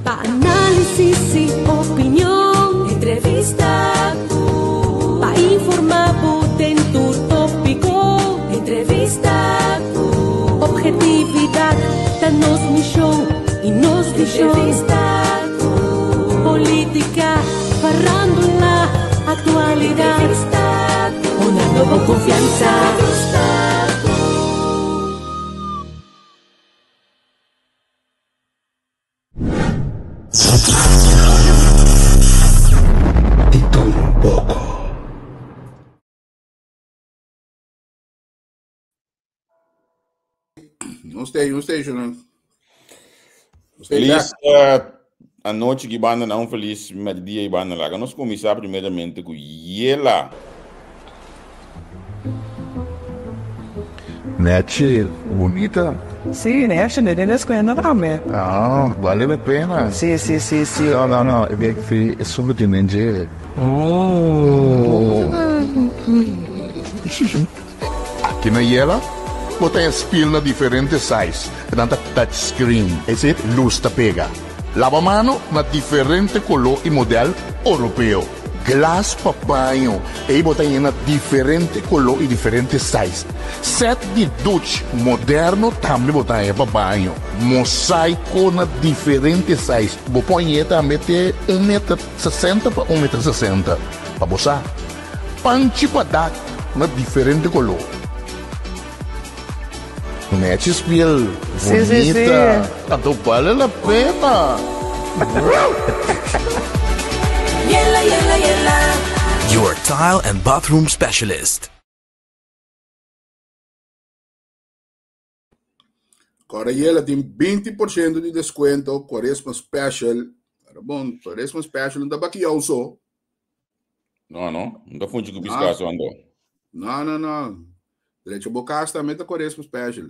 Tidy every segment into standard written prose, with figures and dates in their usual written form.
Análisis y opinión, entrevista, para informar en tu tópico, entrevista, objetividad, danos misión y nos entrevista, política, farándula, actualidad, una nueva confianza. Não esteja, não. Feliz a noite que banda não feliz, mas dia e banda lá. Nós começar primeiramente com Yela. Nete, bonita. Sì, ne esce nelle scuole rame. Ah, vale a pena. Sì. No, è solo di mangiare. Aqui na Yela, você tem spil na diferentes sizes. Tanto touchscreen, esse luz tá pega. Lavamano na diferente color e modelo europeu. Glass para banho, e você na diferente color e diferente size. Set de duche moderno também você para banho. Mosaico na diferente size. Você põe também ter 1,60 m para 1,60 m. Para você, panchi para dar na diferente color. Mete spiel, bonita, tanto vale a pena. Yela. Your tile and bathroom specialist. Agora Yela tem 20% de desconto, Quaresma Special. Era bom, Quaresma Special não dá para que eu sou. Não dá funde com piscaço andou. Não. Direito a bocaça também da Quaresma Special.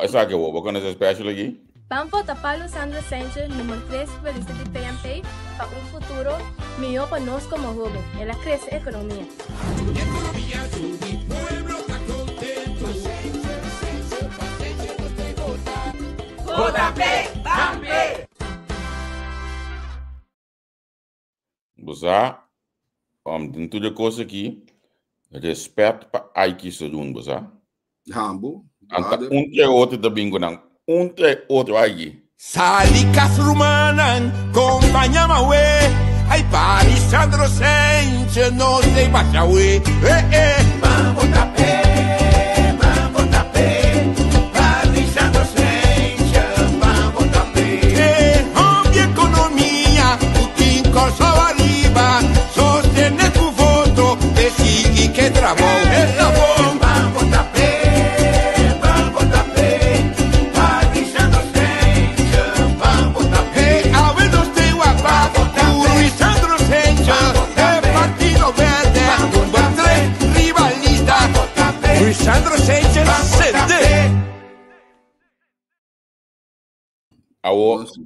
Essa que eu vou com essa special aqui. Vamos tapar Sandra Sánchez, número 3 periodista de PMP, para futuro melhor para nós como jovem. Ela cresce a economia. Você, tem toda coisa aqui, respeito para a que se doen, você. Rambo. Que é outro da bingo, não. Que é outro aí. Salicas rumanan, companhia we. Ai, pari Sandro Sánchez, não sei mais a we. Vamos tapé. Pari Sandro Sánchez, vamos tapé. Homem economia, o que encosta arriba. Sostiene tu voto, e sigue que travou. Esta bom. Vamos tapé. Sandro Sánchez CD.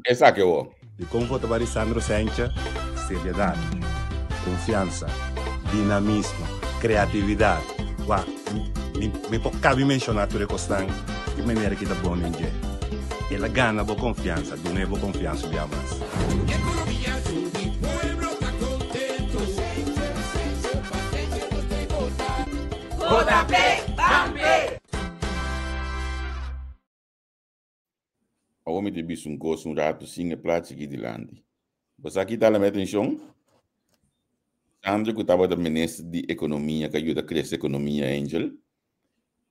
Essa que eu De confortável Sandro Sánchez, seriedade, confiança, dinamismo, criatividade. Me pode mencionar tudo isso de maneira que está bom em dia. Ela ganha boa confiança, do novo confiança de amas. O me te bis gosto rato sim plaats aqui de lande. Você aqui dá a minha atenção? Sandro que estava da ministra de economia que ajuda a crescer a economia Angel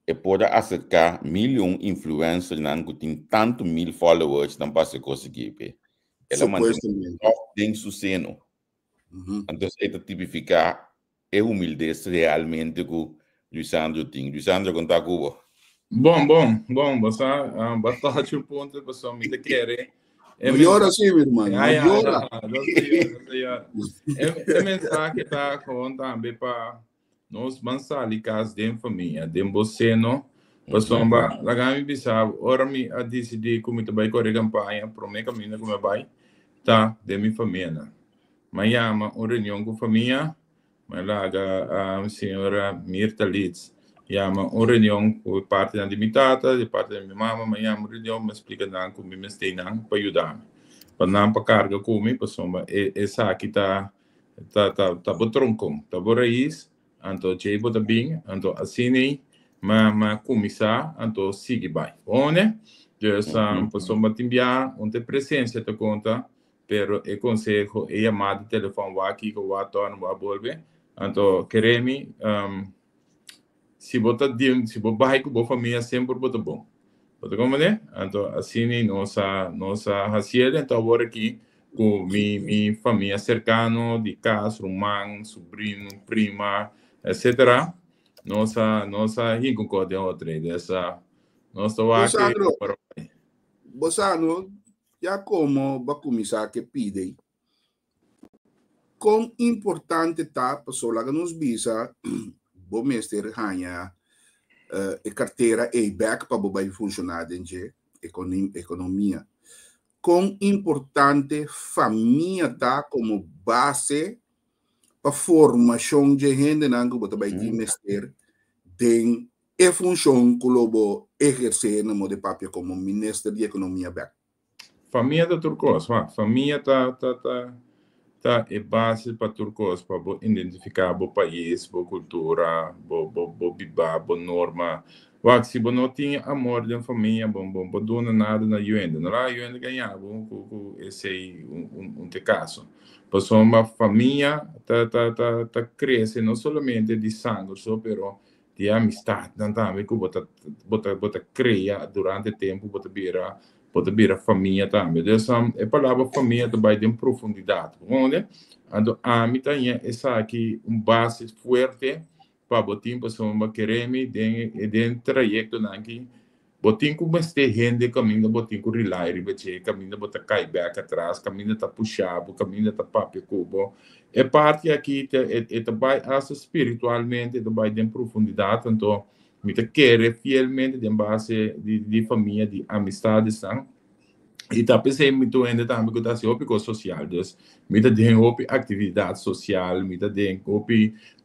e pode acercar milhão influencers que tem tanto mil followers não passa conseguir. Ela mantém tem sucesso. Então ela tipificar é humildade realmente que o Sandro tem. O Sandro conta com o Bom, você bateu um ponto, você me quer. Melhor assim, meu irmão. Melhor. É mensagem que está com também para nós mansali casa de família, de você não. Pessoal, lá me bisava, ora me a decidir como te vai correr campanha, para mim caminho como vai, tá, de minha família. Mas uma reunião com família, mas lá a senhora Mirta Litz. Uma reunião por parte da minha tata, de parte da minha mama, mas uma reunião me explica como me está para ajudar. para não para carga comer, pessoa essa aqui tá botroncom, tá boraiz, então chei bota bem, então assim ma começar, então sigue vai, né? Então pessoa timbia, onde presença te conta, pero e consejo e chamada de telefone vai aqui que vai tornar vai volver, então queremos se botar se botar vai com boa família sempre bota bom. Bota como né? Então assim nossa raciela então agora aqui com minha família cercana de casa, irmão, sobrinho, prima, etc. Nossa concórdia outra dessa nossa Bosano, já como vai começar que pide, quão importante tá para pessoa que nos visa, bom mestre ganha a carteira e-back para vai funcionar dentro economia. Quão importante família tá como base para formação de gente na que vai mestre tem e função que lobo exercer no modo papel como ministro de economia back. Família da Turcos, família tá é base para Turcos para identificar o país, a cultura, a norma. Se você não tem amor de família, não dona nada na Yuenda. Não lá Yuenda ganhar, esse é caso. Pessoa uma família tá cresce não somente de sangue, só pero de amistade, também que bota cria durante o tempo, bota vira família também. Então, a palavra família também tem profundidade, onde a mim tem essa aqui base forte para botar pessoa queremos dentro trajeto aqui, botar como este gente caminho, botar com relay, caminho botar cai back atrás, caminho tá puxado, caminho tá papo cubo. É parte aqui é também essa espiritualmente também tem profundidade, então me quer fielmente de base de família, de amistade, sabe? E tá pensei muito ainda também que tá se opico social, dus me tem atividade social, me tem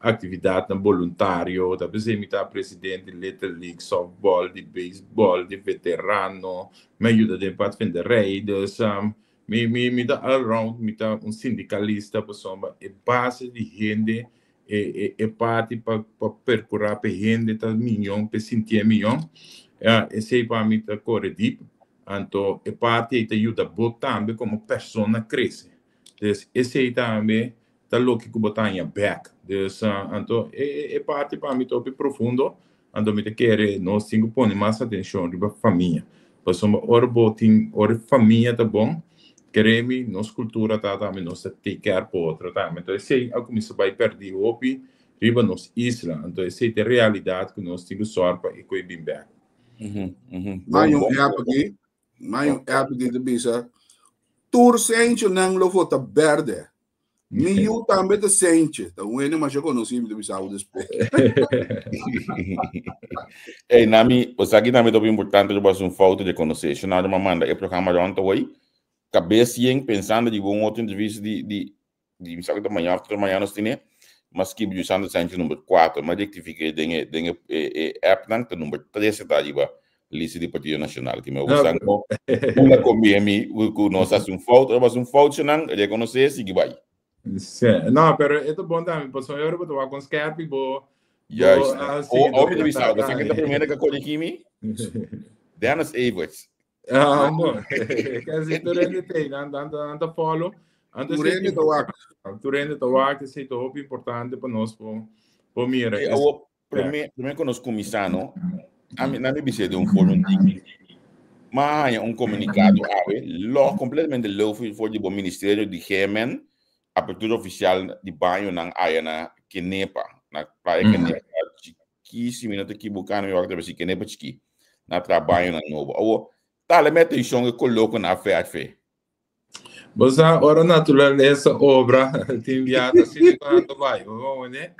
atividade voluntário, tá pensei me tá presidente de Little League softball, de baseball, de veterano, me ajuda de pathfinder rei, dus me tá all around, me tá sindicalista, pessoa é base de gente é parte para percorrer para gente tá milhão, para sentir milhão, esse para mim tá corre deep. Então, é parte que te ajuda também como pessoa cresce. Então, esse também está louco que botar em back. Então, é parte para mim top profundo. Então, me quer nós temos que pôr mais atenção para a família. Pessoa, ora família tá bom. Queremos nossa cultura tá também nós take care por outra também. Então, esse é como se vai perder o opi riba nos isla. Então, essa é a realidade que nós temos que sorpa e que bem back. Mas aqui de bisa tur sente não lo vota verde me eu também te sente então ele mas eu conheci de bisa o despe nami o aqui também é importante de falta de conhecer na uma manda é programa ontem hoje cabeça pensando de outra entrevista de bisa da manhã nós temos mas que o Sandro Sanchez número 4 mas rectifiquei dengue app não número 3 está ali lista do Partido Nacional que me usa uma comiemi com nós falta mas falta não reconhecer se que vai não pero é bom também pessoal eu vou tomar com scarpe bo ou me divisar você que a primeira que colhe aqui Dennis Everts bom quer dizer tu tem anda follow Turende Tawak é muito importante para nós por mira primeiro que nós começamos a mim não me disse de fórum mas comunicado completamente louco foi do Ministério de Gemen abertura oficial de banho na Ayana Kenepa na praia Kenepa chiquíssimo minuto aqui bucano eu acredito que Kenepa chiqui na trabalho na novo tá le mete em chão e coloca na fé mas ora natureza obra tem enviado assim quando vai né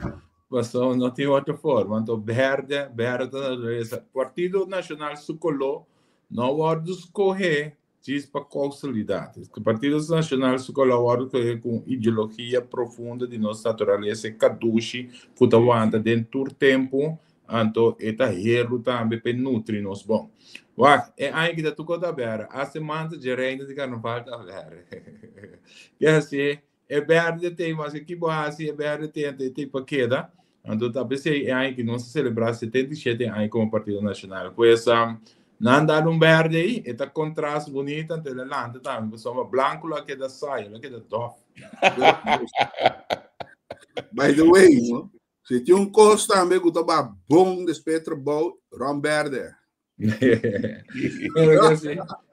mas não tem outra forma. Então, verde natureza. Partido Nacional Sucoló não vai escolher diz para causalidade. O Partido Nacional Sucoló vai com ideologia profunda de nossa natureza, caduche, que aguenta dentro do tempo, Anto eta hero também para nutrir nos bom. Wacht, aí que tu conta ver, a semana de reino de carnaval tá ver. Que assim, verde tem, mas que boa assim, verde tem para queda. Então tá pensei aí que não se celebrar 77 aí como partido nacional. Pois não dá verde aí, eta contraste bonito ante a lente também, pessoal branco lá que da saia, lá que da dof. By the way, se tinha costa também que estava bom de espectro bom, rom verde.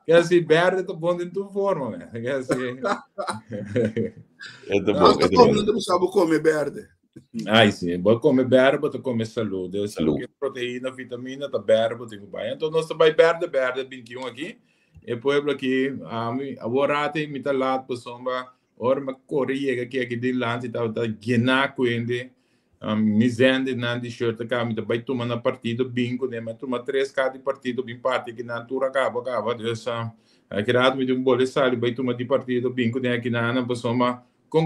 Que assim, verde tá bom de tua forma, né? Que assim. Não sabe comer verde. Ai, sim, vou comer verde, vou comer saúde. Saúde. Proteína, vitamina, tá verde, tem que vai. Então, nós também verde, 21 aqui. E pueblo aqui, agora tem muita lado, pessoal, ora uma correia aqui de lá, tá guinar com ele. Mizende na t-shirt cá, me vai tomar na partida bingo, né? Mas toma 3 cada partido bem parte que na altura acaba, Deus aqui rato me deu boleçado, vai tomar de partido bingo, né? Aqui na pessoa com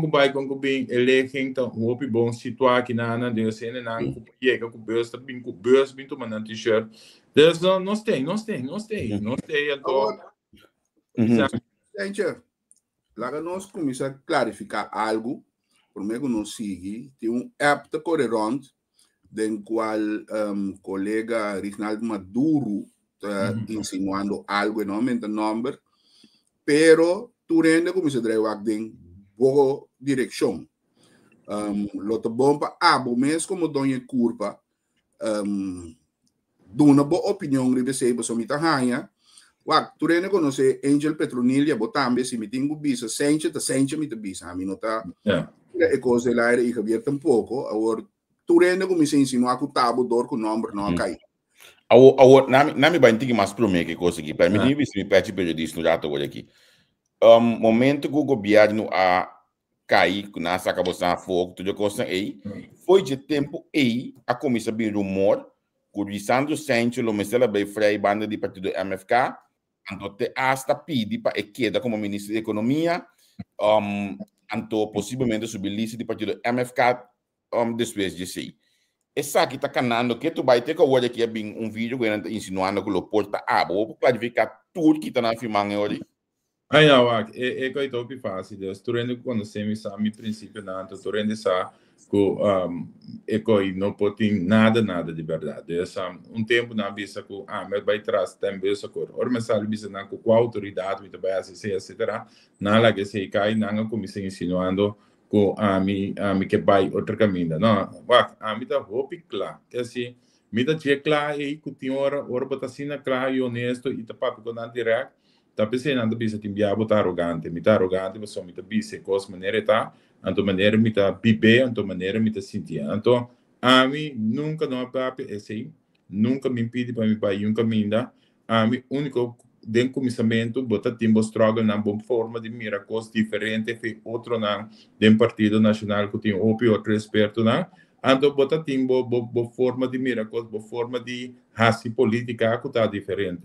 bem, ele então o bom situar aqui na Deus ele na chega com bus, tá bingo bus, bem tomar na t-shirt. Deus não tem, então. Gente, lá nós começamos a clarificar algo. Por meio que nós seguimos, tem app de correrond, den qual colega Rinaldo Maduro está insinuando algo enormemente número, pero tu rende como se drive em boa direção. Lota bomba abo mesmo como dona curva, dona boa opinião ribe sei para somita hanha. Tu rende conhece Angel Petronilha botambe se me tenho bisa sente me te bisa a mim não tá. E cose lá e Javier tampouco, agora tu rende como se insinua que o tabo dor com o número não cai. Na me vai ter mais para mim que coisa aqui, para mim me pede periodista no jato olha aqui. Momento que o governo a cair na saca bolsa fogo, tudo coisa aí, foi de tempo aí a comissão bem rumor, que o Lisandro Sancho lo mesela bem frei banda de partido MFK, então te hasta pedi para queda como ministro da economia, então possivelmente subir lista de partido MFK depois de si. Essa aqui está canando que tu vai ter que olhar aqui bem vídeo que está insinuando que o porta vou clarificar tudo que está na filmagem hoje. Aí não, é que eu estou fácil. Tu rende quando você me sabe princípio não, tu rende sa que que não pode nada de verdade. Essa tempo na vista que mas vai trás também essa cor. Ora mas sabe bisa na com a autoridade, me vai assim etc. Nada que se cai, não como se insinuando que a que vai outro caminho. Não, me tá hope claro. Que assim, me tá claro e que tinha hora botar assim claro e honesto e tá papo com direto. Tá pensando nada bisa te enviar botar arrogante, me tá arrogante, mas só me tá bisa coisa maneira tá, então maneira me tá bibe, então maneira me tá sentir. Então a mim nunca não papo assim, nunca me impede para me vai um caminho, a mim único de começamento botar timbo struggle na boa forma de mirar coisas diferentes que outro na de partido nacional que tem outro experto na, então botar timbo boa forma de mirar coisas, boa forma de raça política que tá diferente.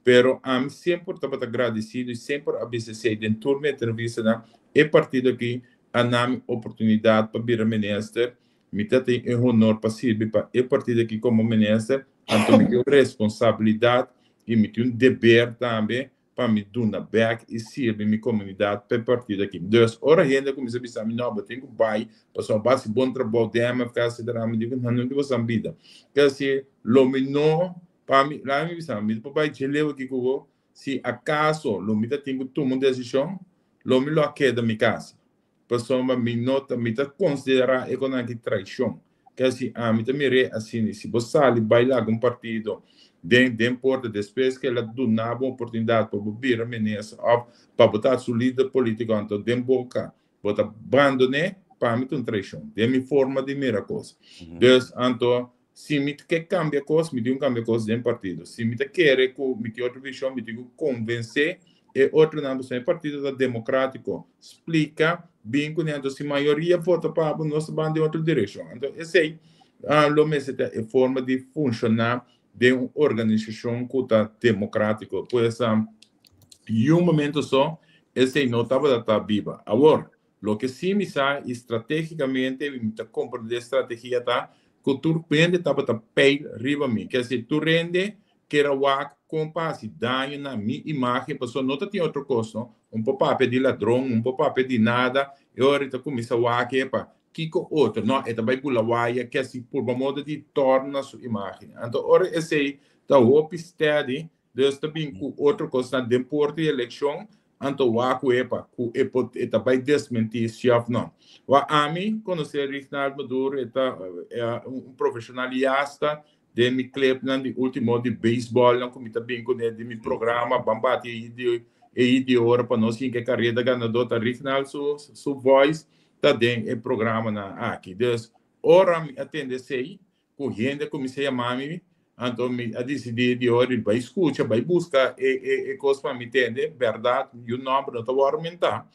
Pero sempre estava agradecido e sempre abdicei dentro da entrevista na e partido aqui a nome oportunidade para vir a ministro me tem honor possível para e partido aqui como ministro então me tem responsabilidade e me tem dever também para me dar back e servir minha comunidade para partido aqui. Então, ora ainda como se bisa me não tenho vai passar base bom trabalho de ficar se dar me digo não que você vida que assim lo menor para mim, lá me disse, me papai geleu aqui com se acaso lo me tem que tomar uma decisão, lo me lo queda da minha casa. Pessoa me nota, me tá considerar econômica traição. Que assim, me tá me assim, se você ali vai lá com partido, de porta depois que ela dá uma oportunidade para vir a menina, para botar sua líder política, então de boca, botar abandonar, para mim tem traição. De minha forma de mirar coisa. Então se me quer cambiar coisa, me tem cambia coisa dentro do partido. Se me quer me tem outra visão, me tem que convencer e outro não é partido democrático. Explica bem que se a maioria vota para o nosso bando de outra direção. Então, esse aí, lo mesmo é a forma de funcionar de uma organização que está democrática. Pois, em um momento só, esse aí não estava viva. Agora, o que sim me sai estrategicamente, me está comprando estratégia, tá? que tu rende tava tá pay riba mim. Quer dizer, tu rende que era wak compasi danho na minha imagem, pessoa não tem outro custo, papel de ladrão, papel de nada, e ahorita começa wak, epa, kiko outro, não, é também pula waia, que assim, por uma moda de torna a sua imagem. Então, ora, esse aí, tá hope steady, Deus também com outro custo na deporte e eleição, então wak, epa, é também desmentir chef, não. A mim, conhecer Rinaldo Maduro, é profissionalista, de mi clip na de último de beisebol não como também com de mi programa bambati de hora para nós que carreira ganador tá Rinaldo su voice tá dentro é programa na aqui Deus ora me atende sei correndo comecei a mami então me a decidir de hora vai escuta vai buscar e coisa para me entender verdade e o nome não tá aumentar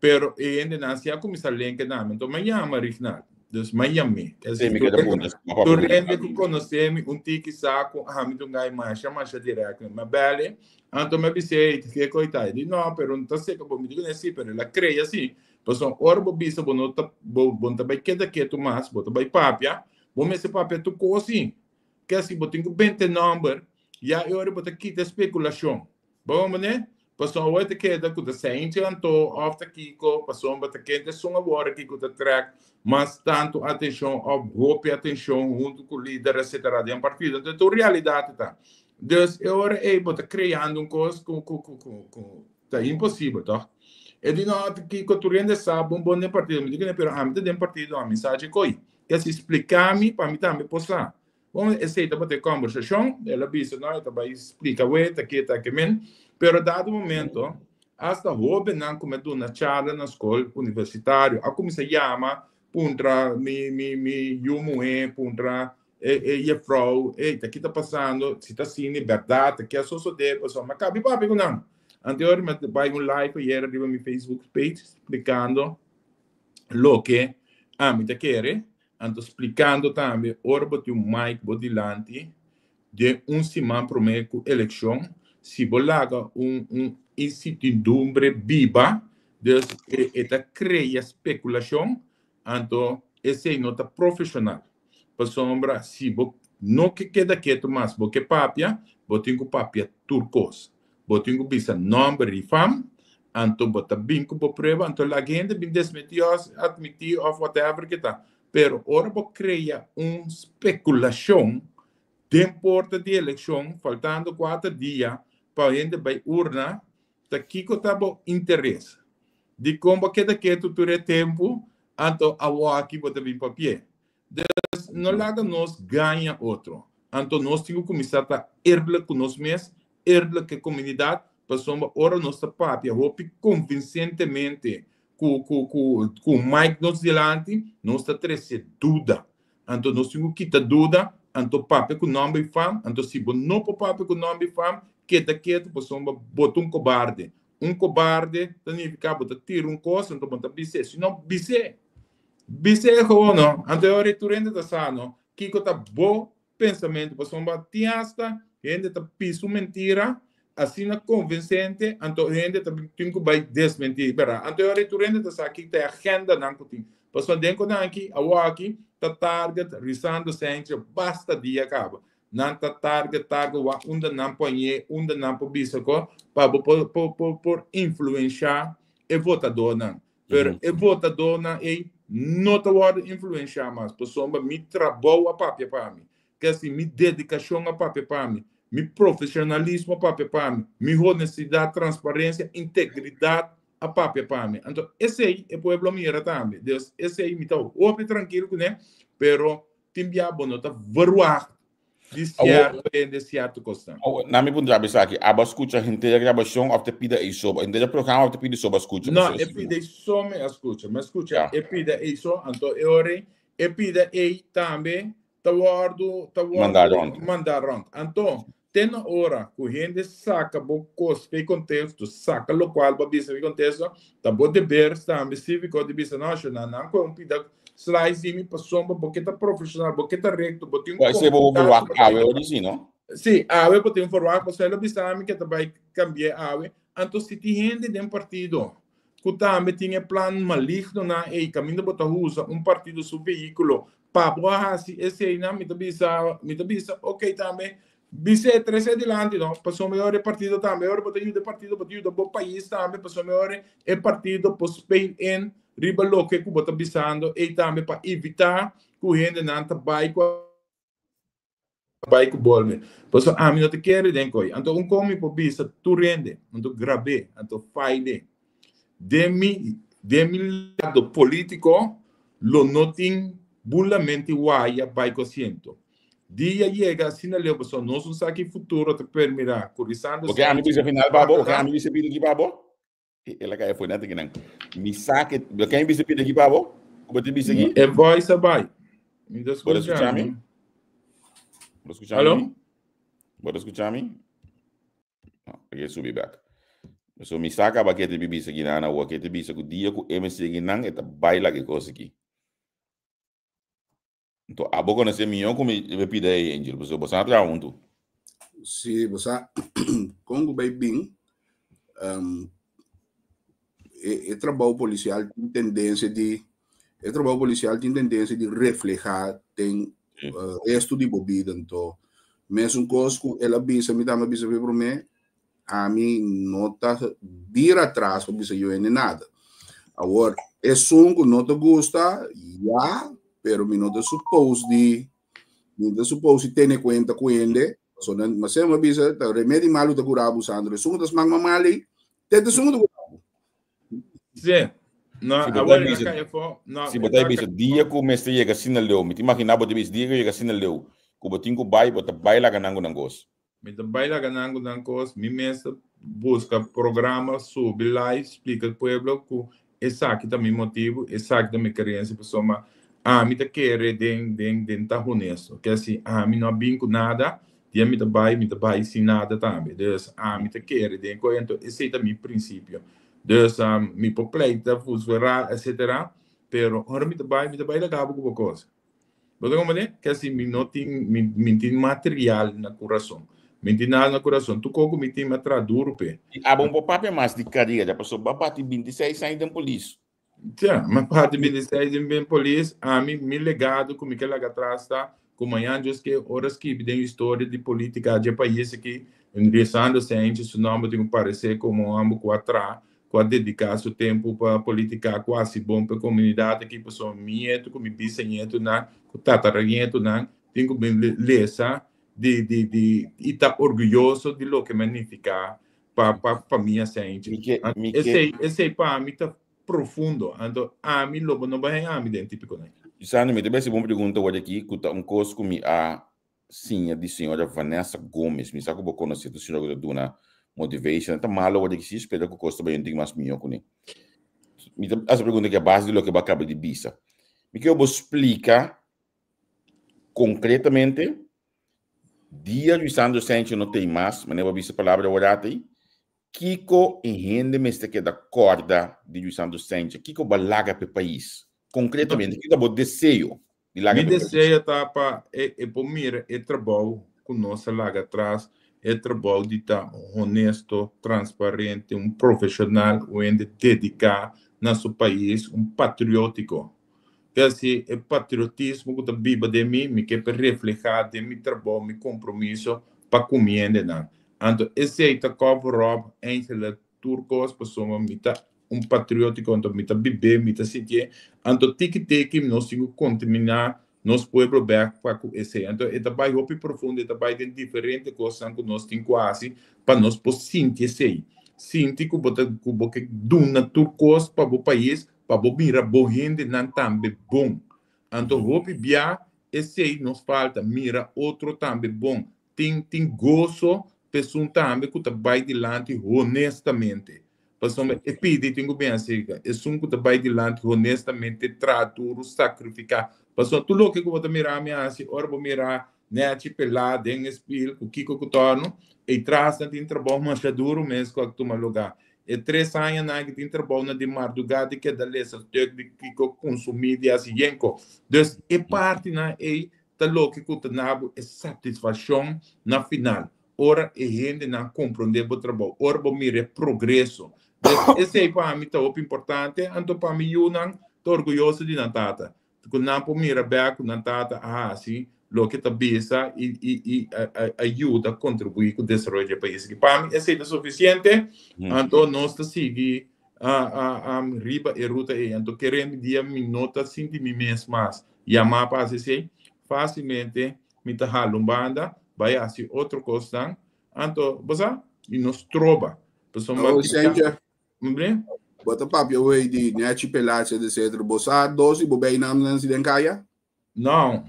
pero ainda não se a começar a link na então me chama Rinaldo dus Miami. Tu rende que conhecemos tiki saco, me dungai mais direto, mas bele, então me disse que coitado, de não, pero não tá seca, bom me digo assim, pero ela creia assim, pessoal, orbo bisa bonota, bom também que tu mais, bota vai papia, bom esse papia tu cosi, que assim botinho 20 number, já eu bota aqui de especulação, bom né? Pessoal, hoje que é da coisa sente anto after Kiko, pessoal, bota que é só agora que o track, mas tanto atenção, hope atenção junto com o líder, etc. de um partido. Então, a realidade tá. Dus agora é bota criando coisa tá impossível, tá? E de nada que o turende sabe bom de partido, me diga pero a mim de partido a mensagem coi. Que se explicar-me para mim também passar. Vamos aceitar para ter conversação, ela disse não, tá vai explicar o que men. Pero dado momento, hasta houve não começou na charla na escola universitária, a como se chama, puntra mi yumue, puntra e frau, tá que tá passando, se tá assim, verdade, que é só de pessoa, mas cabe papi com não. Anteriormente, vai um live e era no meu Facebook page explicando lo que a mim te quer, então explicando também, ora bote mic bodilante de semana primeiro eleição. Se bolaga incertidumbre viva, esta cria especulação, então esse não está profissional. Para sombra, se não que queda quieto mais, porque papia, botinho papia turcos, botinho bisa nome de fam, então bota binco por prova, então a gente bem desmentidos, admitir ou whatever que tá. Pero ora bo cria especulação, tempo de eleição, faltando 4 dias, para a gente vai urna, tá aqui que tá bom interesse. De como que daqui tu ture tempo, então a aqui bota bem papel. Não laga nós ganha outro. Então nós temos que começar a erle com nós mesmos, erle com a comunidade, para sombra ora nossa papel, hope convincentemente com o Mike nos delante, nós tá trece dúvida. Então nós temos que quitar dúvida, então papel com nome e fam, então se não papel com nome e fam, que daqui pessoa bota cobarde. Cobarde significa botar tiro coisa, então botar bise, se não bise é não. Anterior tu rende tá sano, que tá bom pensamento, pessoa batiasta, rende tá piso mentira, assim na convincente, então rende tá tem que vai desmentir, vera. Anterior tu rende tá sa que tem agenda não que tem. Pessoa dentro aqui, aqui tá target risando sempre basta dia acaba. Nanta target wa unda não ponhe unda não pobisa ko para por influenciar e votador não pero e votador não e não tá word influenciar mais pessoa me trabalho a papel para mim que assim me dedicação a papel para mim me profissionalismo a papel para mim me honestidade transparência integridade a papel para mim então esse aí é pueblo mira também Deus esse aí me tá open tranquilo né pero timbia bonota verruar de certo constante. Na minha ponto de aqui, a escuta gente a gravação of the pida e sobre, em o programa of the pida sobre escuta. Não, é pida só me escuta, mas escuta é pida e só, então é pida e também tá guardo mandaram. Então tem hora que a gente saca o cospe contexto, saca local para bisa contexto, tá bom dever também cívico de bisa nacional, não com pida slice me passou porque tá profissional, porque tá recto, porque um você vou não? Sim, a porque um forward, você não precisa que vai cambiar a então se tem gente de um partido Escuta, tinha plano maligno na e caminho bota usa partido su veículo para boa esse aí na me bisa ok também bisa 3 adelante não passou melhor partido também agora bota o partido bom país também passou melhor partido por Spain em riba lo que bota bisando e também para evitar que o gente não vai com bolme passou a mim não te quer denco então come por bisa tu rende então grave então faide demi lado político lo notin bulamente guaya vai cociento dia llega sin a leo so no son saque futuro te permitirá curizando porque a mim bisa final babo porque a mim bisa pide aqui babo ela cai foi nada que não me saque porque a mim bisa pide aqui babo como te bisa aqui é vai sabai me pode escuchar alô pode escuchar mim não peguei subir back. So mi saka ba kete bibi sa ginana wa kete bisa ku dia ku MC ginang eta baila ke cosa aqui. Então a boca não se minho como me pide aí Angel, você você atra unto. Se você Congo vai bem trabalho policial tem tendência de reflejar tem resto de bebida então mesmo coisa ela bisa me dá uma bisa para mim a mim não está vir atrás para dizer eu nem nada. Agora, é songo não te gosta, já, pero me não te supose ter em conta com ele. Mas é uma bisa, tá remédio malo da curar abusando. É songo das mangas mali, tem songo do curar. Sim. Não, agora se botar bisa dia que o mestre chega assim leu, me imagina botar bisa dia que chega assim leu, que botinho botar baila ganando nangos. Me trabalha ganhando dancos, me mesmo busca programas sobre lá explica ao povo que esse aqui também motivo, esse aqui também querência pessoa, me tá querer den tá honesto, que assim, me não binco nada, dia me trabalha sem nada também, dus me tá querer den então esse é também princípio, dus me popleita, fusverá, etc. Pero agora me trabalha acaba com uma coisa, você como é que assim me não tem material na coração. Mentinal no coração, tu como me tem atrás duro, pé. Bom, papai mais de carreira, já passou bapati 26 ainda em polícia. Sim, mas parte 26 em polícia, me legado como que lá atrás está, como amanhã que horas que tem história de política de país aqui, ingressando gente, seu nome tem que parecer como amo com atrás, com dedicar seu tempo para política quase bom para a comunidade aqui, pessoa minha, como bisneto na, com tataraneto na, tem que ler, de estar orgulhoso de lo que magnifica para minha gente. Esse para mim está profundo. Então, a mim lobo não vai me identificar com ele. Sabe, me deve ser uma pergunta hoje aqui, que coisa que sim, a senhora Vanessa Gomes, me sabe que eu conheço a senhora do na motivation, tá malo hoje que se espera que o custo bem tem mais minha com ele. Essa pergunta que é a base de lo que vai acabar de bisa. Me que eu vou explicar concretamente. Dia Luiz Sandro Sánchez não tem mais, mas não vou ver essa palavra agora aí. Kiko e gente me está que da corda de Luiz Sandro Sánchez. Kiko balaga para o país. Concretamente, Kiko o desejo de laga para o país. O desejo tá para por mim é trabalho com nossa laga atrás, é trabalho de estar honesto, transparente, profissional, onde dedicar nosso país, patriótico. Esse é patriotismo que vive de mim, que é para refletir de meu trabalho, meu compromisso para compreender. Então, esse é o cover-up entre os turcos, pessoas, patriótico, então, viver, sentir. Então, tique, nós temos que contaminar nosso povo para esse. Então, é trabalho muito profundo, é trabalho de diferentes coisas que nós temos quase, para nós sentir esse. Sentir que você duna turcos para o país, para mira boa gente não também bom. Então, hope bia esse aí nos falta mira outro também bom. Tem gosto pessoa também que vai adiante honestamente. Pessoa é pedir tenho bem assim, é um que vai adiante honestamente tratar sacrificar. Pessoa tu lo que você mirar me assim, ora vou mirar né tipo lá dentro espírito o que que torno e traz na tem trabalho mais duro mesmo que tu lugar. E 3 anos que tem trabalho de madrugada que é da lesa de que consumir de assim. Então, é parte na é da louco que tu nabo é satisfação na final. Ora é gente não compreender o trabalho. Ora vou mirar progresso. Esse aí para mim tá importante, então para mim eu não tô orgulhoso de Natata. Quando não por mira back Natata, assim, lo que tá bisa e ajuda a contribuir com o desenvolvimento do país. Que para mim esse é suficiente, então nós tá seguir a riba e ruta aí, então queremos dia minuto sem de mim mesmo mais. E a mapa assim facilmente me tá banda, vai assim outro coisa, então você e nos trova. Ô, Senja, bota papo eu aí de net pelácia de cedro, bossa doce, bobei nam nan si den kaya? Não.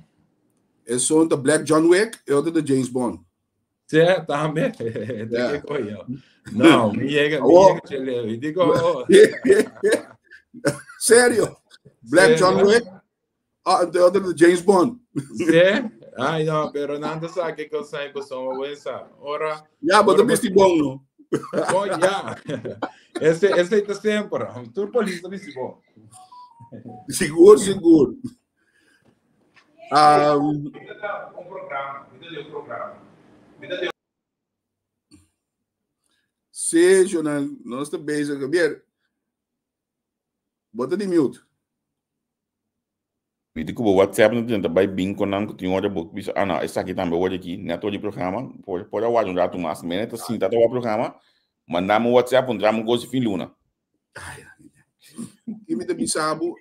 É só da Black John Wick e outra da James Bond. Certo, também. Não, me chega, eu digo, sério? Black John Wick? Ah, the other da James Bond. Certo? Ai, não, pero não sabe que eu saio com som, ora. Já, bota bisti bom, não? Oh, já. Esse é sempre. Tudo polícia bisti bom. Seguro, seguro. Seja, nós também, Gabriel. Bota de mute. Me digo o WhatsApp não tem também bem com não que tinha hora book bisa não essa aqui também hoje aqui neto de programa pode awar rato mais menos assim tá o programa mandamos o WhatsApp mandamos coisa fim luna e me também sabe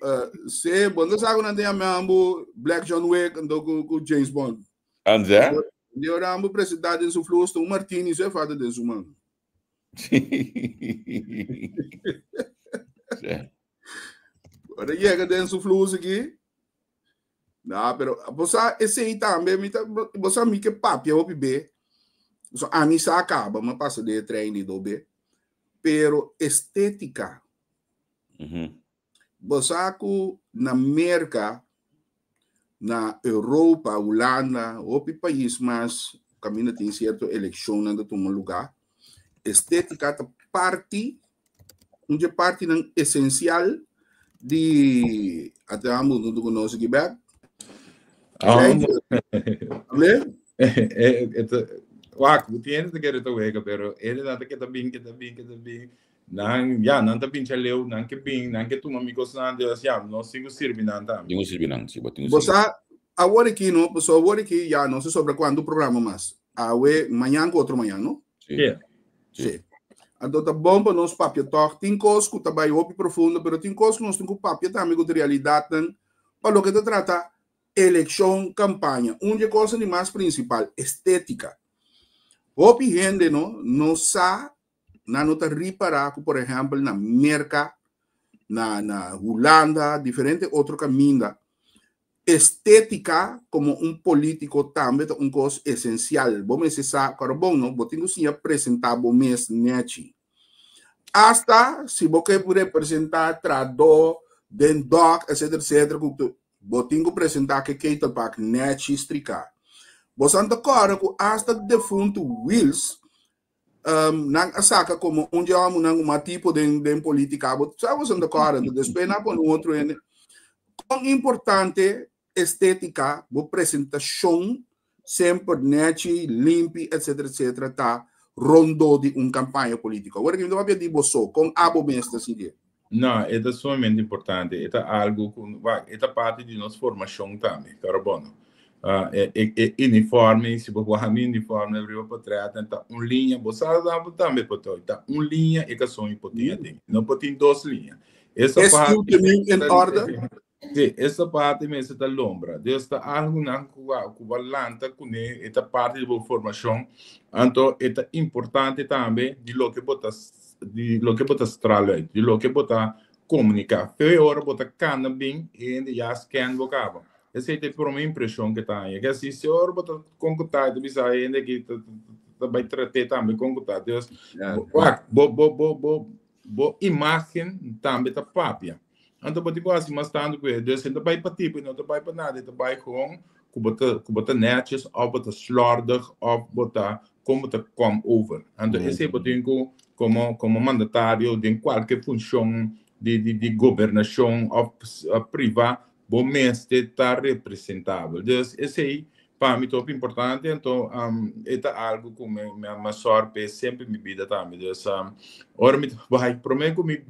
se banda sabe não tem a mambo Black John Wick ando com James Bond André de oramos presidente em seu fluxo o Martini é fada de humano ora chega dentro seu fluxo aqui. Não, pero você esse aí também você me que papo eu be so a mim sa acaba mas passa de treino do be pero estética você na América na Europa Holanda ou país mas caminho tem certo eleição na toma lugar estética tá parte onde parte não essencial de até a mundo do nosso guibe Waku, tiene que querer tu pero ele nada que tá bem, não, já não tá bem chaleu, não que bem, não que tu amigos não Deus já, não sigo servir nada. Não serve não, se botinho. Você agora aqui não, pessoal, agora aqui já não sei sobre quando o programa mas, amanhã com outro manhã, não? Sim. Sim. Então tá bom para nós papo toque, tem coisas que tá bem profundo, pero tem coisas que nós temos papo também com realidade, para o que te trata eleição, campanha, onde coisa de mais principal, estética. Hopi gente não sabe, não tá reparar, por exemplo, na América, na Holanda, diferente outro caminho. Estética, como político, também é uma coisa essencial. Vamos dizer, cara, bom, não, vou ter que apresentar o mês nete. Hasta, se você puder apresentar, trador, den doc, etc, botingo apresentar que Keita Park net estricar. Você anda agora com hasta defunto Wills, não saca como onde há uma tipo de política, você anda agora, depois não põe outro com importante estética, a apresentação sempre net limpo, etc, tá rondo de campanha política. Agora que eu vou dizer você com abo mestre assim. Não, é somente importante. É algo é parte de nossa formação também, carbono. Uniforme, se você vai uniforme, eu vou tratar então linha, você também pode tá linha é que são importantes. Não pode ter duas linhas. Essa parte em ordem. Sim, essa parte mesmo está lombra. Desta algo não cubalanta com esta parte de formação. Então é importante também de lo que bota estrala, de lo que bota comunicar. Foi hora bota cana bem e já scan vocábulo. Essa é a minha impressão que tá aí. Que assim se hora bota contato, de bisa ainda que vai tratar também contato. Deus, bo imagem também tá papia. Então pode quase mas tanto que Deus ainda vai para tipo, não vai para nada, vai com bota netjes, ou bota slordig, ou bota como tá come over. Então esse é como mandatário de qualquer função de governação ou privada, bom mestre está representável. Então esse aí para mim top importante, então é algo que me sorprende sempre minha vida também. Então, ora me vai prometo me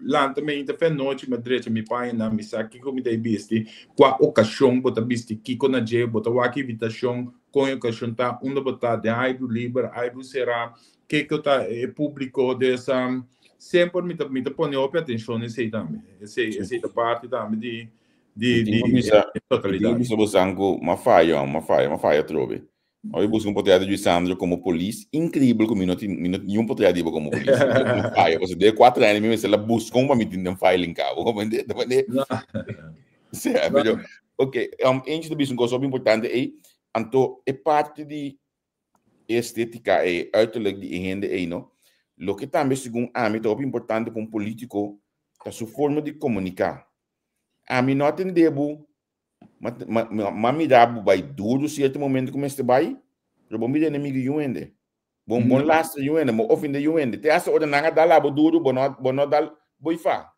lá também ainda fez noite me direita me pai na me saque como dei bisti qua ocasião bota bisti que quando je bota aqui invitação com ocasião tá onde botar de aí do liber aí do será que tá público dessa sempre me põe op atenção nesse também esse parte também de totalidade. Bisa bosango uma falha trove. Hoje busco poder de Sandro como polícia, incrível como minuto nenhum poder de como polícia. Uma falha, você de 4 anos me se ela busca uma mitinde um file em cabo, como entende? Certo, ok. Antes do business coisa importante é anto é parte de estética é uiterlijk de gente é não. Lo que também segundo a mim é importante para um político a sua forma de comunicar. A mim não atendebo mas dá vai duro certo momento como este vai eu vou me dar inimigo yuende bom last yuende mo ofende yuende te essa hora nada dá lá duro bom dá boi fa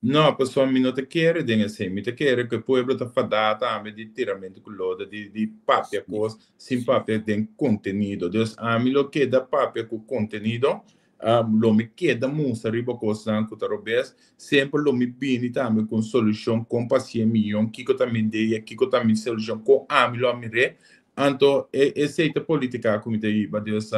não pessoal me não te quer den assim me te quer que o povo tá fadata a de tiramento com loda de papel coisa sem papel tem conteúdo Deus a mim lo que dá papel com conteúdo lo me queda mostra riba coisa que tá robes sempre lo me bini também com solução com paciência milhão que também dei que também solução com a mim lo me re então essa política como te aí Deus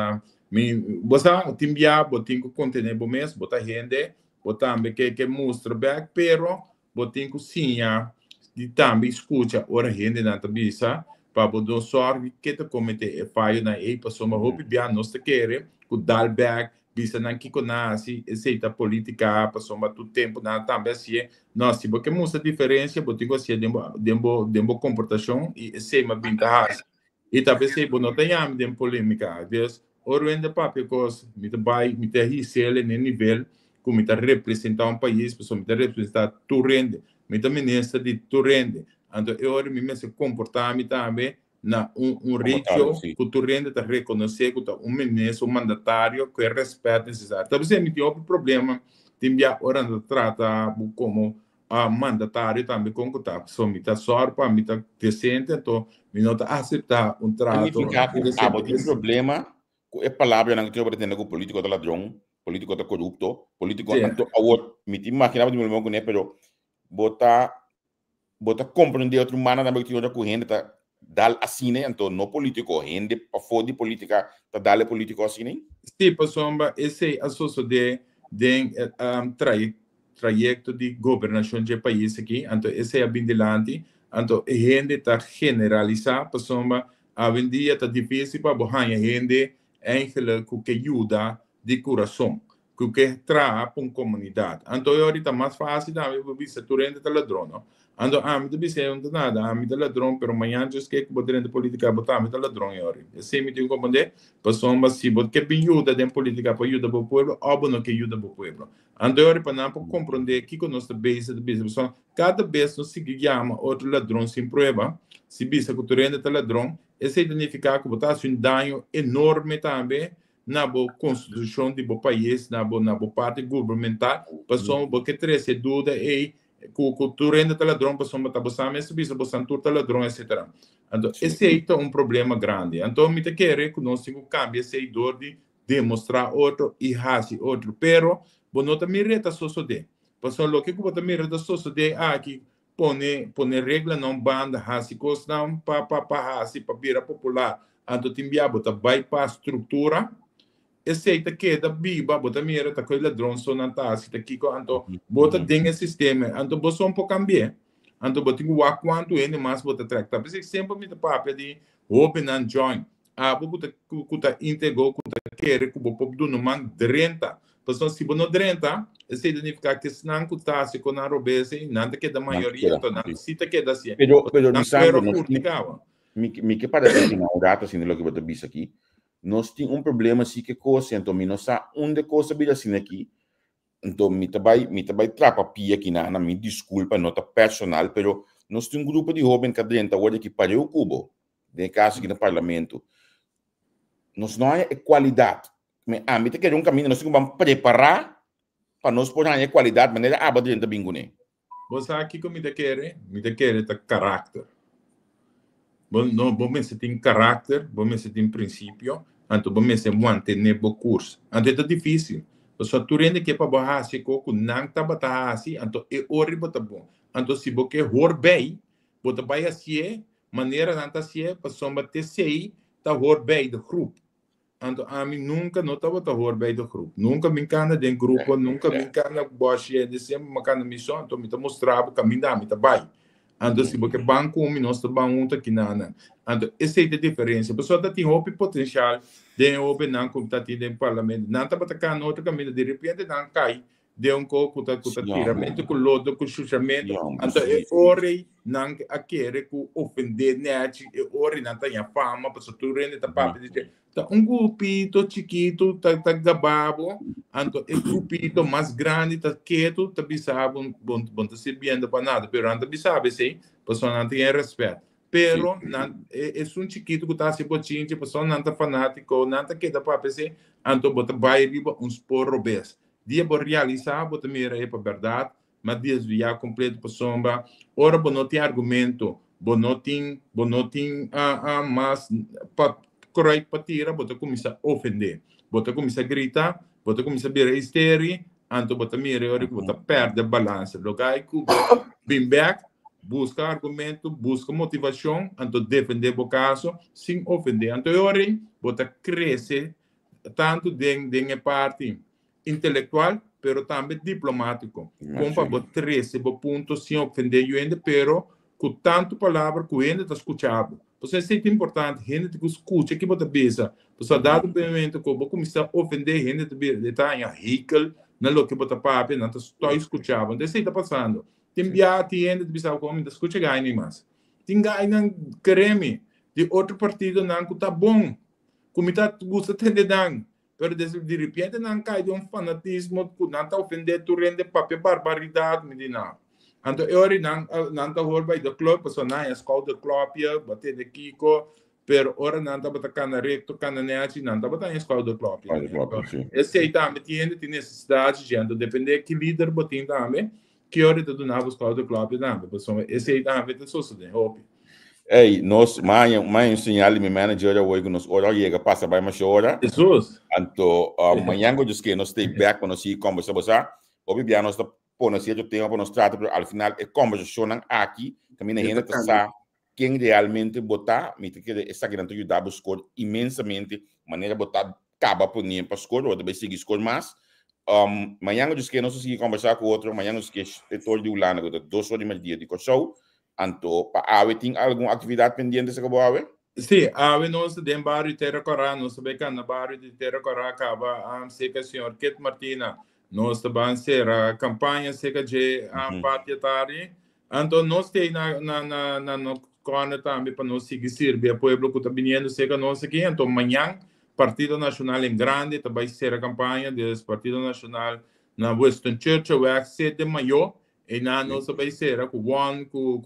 me você timbia botin com conteúdo bom mês botar rende botar que mostra back pero botin com sinha de também escuta ora rende na tabisa para botar sorte que te comete falha na aí passou uma roupa bem nós te querer com dar back bisa nan kiko na si essa política passou muito tempo na também assim nós se porque mostra diferença botigo assim dembo comportação e sei uma vantagem e talvez se não tenha dem polêmica Deus orende papel cos me te risele no nível como me representar país pessoa me representar tu rende me ministra de tu rende então eu me se comportar me também na ritmo que tu rende te reconhecer que tu ministro mandatário que respeita necessário talvez me tem outro problema tem já hora de tratar como mandatário também com que tá só me tá sorpa me tá decente então me não tá aceitar trato tem problema é palavra não que eu pretendo com político da ladrão político da corrupto político então agora me imaginava de meu né pero bota compreender outro humano também que outra corrente tá dal assim né então no político rende para fora de política tá dale político assim né sim pessoal esse associo de trajeto de governação de país aqui então esse é bem delante então rende tá generalizar pessoal a vendia tá difícil para borrar rende eigenlijk que ajuda de coração que traz para uma comunidade então ahorita mais fácil da eu vi se tu rende tá ladrão ando me disse não nada me dá ladrão pero amanhã just que botar de política botar me dá ladrão aí esse me tem como de pessoa mas se bot que ajuda de política para ajudar o povo ou não que ajuda o povo ando eu para não compreender que com nossa base de business cada vez nós se chama outro ladrão sem prova se bisa que tu rende tá ladrão esse significa que botar um dano enorme também na boa constituição de bo país na boa parte governamental pessoa porque traz dúvida e tu rende tá ladrão pessoa tá botando esse bisa botando tá ladrão etc. Então esse é um problema grande então me te quer que nós temos que cambiar esse dor de demonstrar outro e raci outro pero não tá me reta só de pessoa lo que tá me reta só de aqui pone regra não banda raci coisa não pa raci para vira popular então timbia bota bypass estrutura esse tá que da biba bota mira tá com ladrão só não tá assim tá aqui então bota dentro do sistema então você pouco cambiar então bota o quanto ele mais bota track por isso sempre me tá papel de open and join bota integrou tá querer que o povo do não man 30 pessoal se não 30 esse significa que se não tá se com a robese nada que da maioria então não se tá que da assim pero me que parece que na data assim lo que eu disse aqui nós temos problema assim que coisa então me não sabe onde coisa vira assim aqui então me vai trapa pia aqui na me desculpa nota personal pero nós temos grupo de jovens que dentro agora que para o cubo de caso aqui no parlamento nós não há equalidade me te quer caminho nós temos que preparar para nós pôr a equalidade maneira dentro bingo né você aqui como me te quer tá caráter bom você tem caráter, bom você tem princípio, então bom você manter o curso. Então é difícil. Só tu rende que para barrar se coco não tá batar assim, então é hora bota bom. Então se você hor bem, bota vai assim, maneira não tá assim, para sombra ter sei, tá hor bem do grupo. Então a mim nunca não tá bota hor bem do grupo. Nunca me encana de grupo, nunca me encana boche de sempre uma cana missão, então me tá mostrar o caminho da me tá vai. Então se você banco nós tá banco aqui na. Então essa é a diferença. A pessoa tem potencial de open não como tá no parlamento não tá batacando no outro caminho de repente não cai de coco tá tiramento com lodo com chuchamento então é ore não a querer com ofender net é ore não tá em fama para tu rende tá papo de tá grupito chiquito tá gababo então é grupito mais grande tá quieto tá bisabo bom tá servindo para nada pero anda bisabe sim pessoa não tem respeito. Pero é um chiquito que está se botinho, a pessoa não está fanático, não está queda para PC, então bota vai riba uns porro bes. Dia por realizar, bota mira é para verdade, mas desviar completo para sombra. Ora não tem argumento, não tem mas para correr para tirar, bota começa a ofender, bota começa a gritar, bota começa a virar histeria, então bota mira ora que bota perde a balança. Logai que bem back. Busca argumento, busca motivação, então defender o caso, sem ofender. Então, eu bota crescer tanto de parte intelectual, pero também diplomático. Como para botar crescer o ponto sem ofender o ende, pero com tanto palavra que o ende está escutando. Então, isso é importante, gente que escuta, que bota bisa. Então, dado o momento que eu começar a ofender, gente está em rico, não é que bota papo, não está escutando. Então, isso está passando. Tem tiende de bisau como escuta ganha mais. Tem ganha creme de outro partido não que tá bom. Como tá gosta de dan, pero de repente não cai de fanatismo que não tá ofender tu rende papel barbaridade medina. Então eu não tá horba do clube, pessoa não é escola do clube, bater de Kiko, pero ora não tá batacana recto, cananeachi, não tá batendo escola do clube. Esse aí também tem necessidade de depender que líder botin também. Que hora de donar os quadros do clube também, pessoal. Esse aí também tem solução, hope. Ei, nós mais sinal me manager hoje nós hora chega passa vai mais hora. Jesus. Então, amanhã eu disse que nós stay back para nós ir conversar, você. Obviamente nós tá por nós ir tempo para nós tratar, ao final é conversação aqui, caminha ainda tá quem realmente botar, me que essa grande ajudar a buscar imensamente, maneira botar acaba por ninguém para escolher, ou também seguir escolher mais. Amanhã eu disse que nós vamos conversar com outro, amanhã nós que é todo dia lá, 2 horas de dia de show. Então, para a tem alguma atividade pendente se acabou a Sim, a nós de bairro Terra Corá, nós sabemos que na bairro de Terra Corá acaba sei que o senhor Ket Martina, nós também ser a campanha sei que de partidária. Então, nós tem na corner também para nós seguir servir o povo que está vindo, sei que nós aqui, então amanhã Partido Nacional em grande, também ser a campanha do Partido Nacional na Western Church, o 7 de maio, e na nossa vai ser com One, com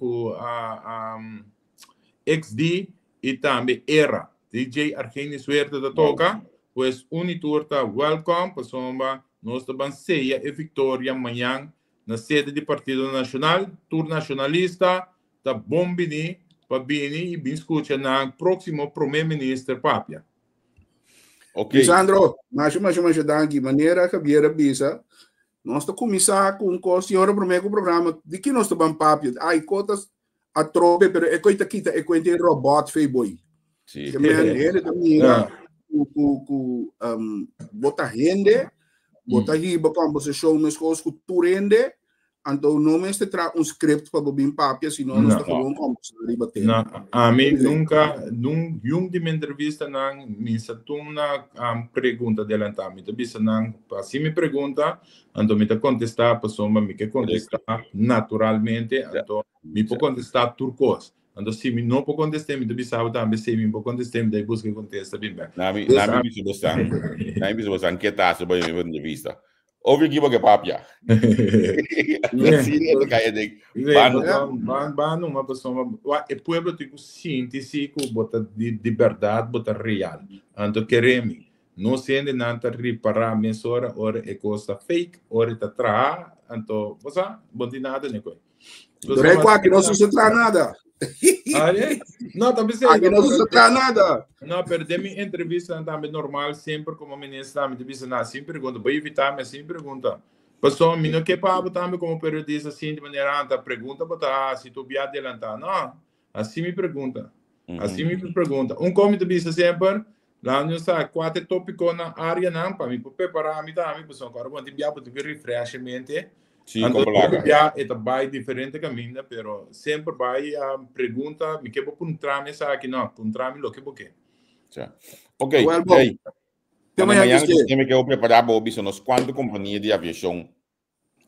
XD e também Era. DJ Argenis Suerte da Toca, pois Unitur está welcome, pessoal, nós também ceia e vitória amanhã na sede do Partido Nacional, tour nacionalista, está bom bini, para bini e bem escuta na próximo primeiro-ministro Papia. Okay. Sandro, mas de maneira que vier a bisa, nós estamos começar com o senhor primeiro programa de que nós estamos papel, ai cotas a trope, pero é coisa que é coisa robot feiboy. Sim. Que maneira também com bota rende, bota riba como você show nas coisas que tu rende, então não me está script para bem papel, senão nós estamos como debater. A mim nunca de minha entrevista não me satum na pergunta adelantar, me tabisa não, assim me pergunta, então me tá contestar, pessoa me que contestar naturalmente, então me pode contestar turcos. Então se me não pode contestar, me tabisa também se me pode contestar, me daí busca contesta bem bem. Na me biso bastante que tá sobre minha entrevista. Ouvi que você papia. Uma pessoa, o povo tem que sentir que bota de verdade, bota real. Então queremos, não sendo nada reparar a mensura, ora é coisa fake, ora está atrás, então você não tem nada nem coisa. Não é que não se trata nada. Não, também sei. Aqui não se trata nada. Não, perdi minha entrevista também normal, sempre como ministro, também entrevista assim pergunta, vai evitar, mas assim pergunta. Pessoal, não quer para também como periodista assim de maneira anta pergunta, botar se tu vier adelantar, não. Assim me pergunta. Assim me pergunta. Como entrevista sempre, lá não sabe 4 tópicos na área não para me preparar a mim também, pessoal, agora vou te vier para te refreshmente. Sim, como lá. Vai diferente caminho, pero sempre vai a pergunta, me quero puntrame essa aqui não, puntrame lo que porque. Ok, Well, hey, amanhã me quero preparar para ouvir nos quanto companhia de aviação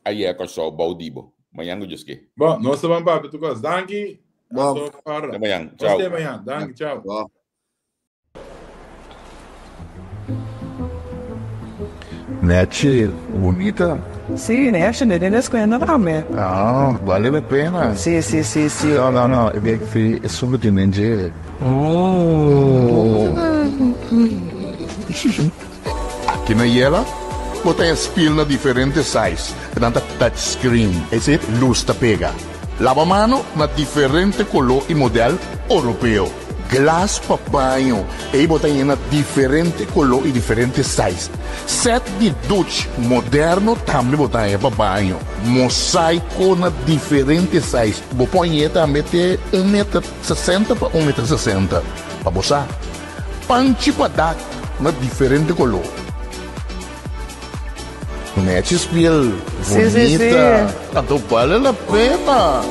aí é que só Baudibo. Amanhã eu disse que. Bom, nós vamos para tu gosta. Danke. Bom. Até amanhã. Tchau. Até amanhã. Danke, tchau. Bom. Nete, bonita. Sì, ne esce nelle squadre rame. Ah, vale a pena. Sì, sì, sì, sì. No, é sobre o Nenje. Aqui na Yela, você tem spill na diferentes sizes. Tanto touchscreen, esse luz ta pega. Lavamano na diferente color e modelo europeu. Glass pa banho, e botem na diferente color e diferente size. Set de douche moderno também botem para banho. Mosaico na diferente size. Põe também ter 1,60 m para 1,60 m. Para boçar. Panchi para dar na diferente color. Net spill, bonita. Tanto vale a pena.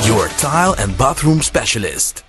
Your tile and bathroom specialist.